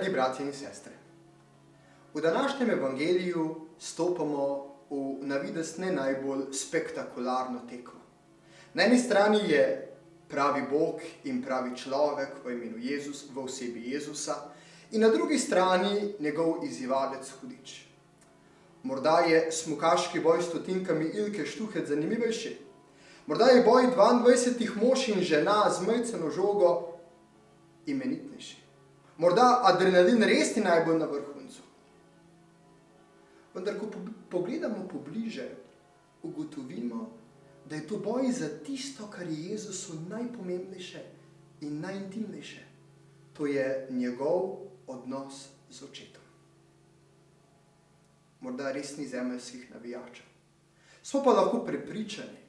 Dragi bratje in sestre, v današnjem evangeliju stopamo v na videz ne najbolj spektakularno tekmo. Na eni strani je pravi Bog in pravi človek v imenu Jezus, v osebi Jezusa, in na drugi strani njegov izzivalec hudič. Morda je smukaški boj s stotinkami Ilke Štuhec zanimivejši. Morda je boj 22 mož in žena z majceno žogo imenitnejši. Morda adrenalin res ni najbolj na vrhuncu. Vendar, ko pogledamo pobliže, ugotovimo, da je to boj za tisto, kar je Jezusu najpomembnejše in najintimnejše. To je njegov odnos z očetom. Morda res ni zemeljskih navijačev. Smo pa lahko prepričani,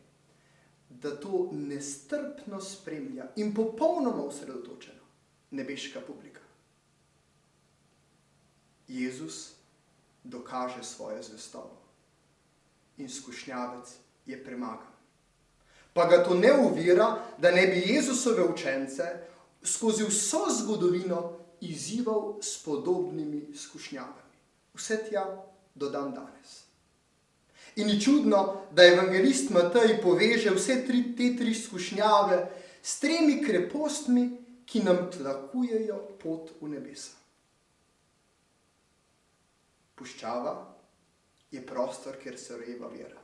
da to nestrpno spremlja in popolnoma osredotočeno nebeška publika. Jezus dokaže svojo zvestobo in skušnjavec je premagan. Pa ga to ne ovira, da ne bi Jezusove učence skozi vso zgodovino izzival s podobnimi skušnjavami. Vse tja do dan danes. In ni čudno, da evangelist Matej poveže vse te tri skušnjave s 3 krepostmi, ki nam tlakujejo pot v nebesa. Puščava je prostor, kjer se rojeva vera.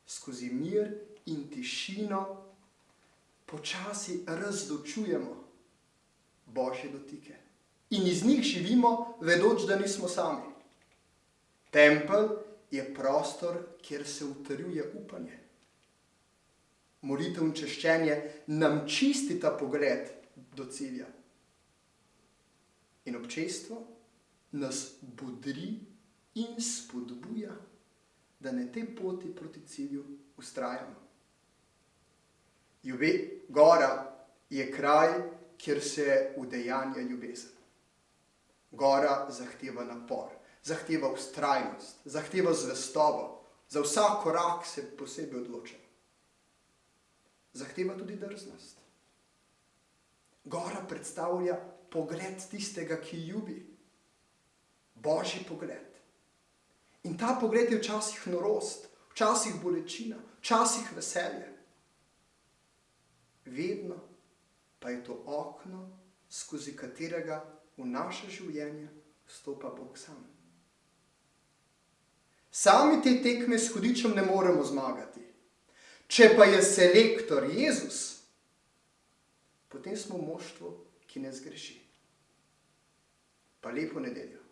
Skozi mir in tišino počasi razločujemo Božje dotike. In iz njih živimo, vedoč, da nismo sami. Tempelj je prostor, kjer se utrjuje upanje. Molitev in češčenje nam čistita pogled do cilja. In občestvo nas bodri in spodbuja, da na tej poti proti cilju vztrajamo. Gora je kraj, kjer se udejanja ljubezen. Gora zahteva napor, zahteva vztrajnost, zahteva zvestobo, za vsak korak se posebej odloča. Zahteva tudi drznost. Gora predstavlja pogled tistega, ki ljubi. Božji pogled. In ta pogled je včasih norost, včasih bolečina, včasih veselje. Vedno pa je to okno, skozi katerega v naše življenje vstopa Bog sam. Sami te tekme s hudičem ne moremo zmagati. Če pa je selektor Jezus, potem smo moštvo, ki ne zgreši. Pa lepo nedeljo.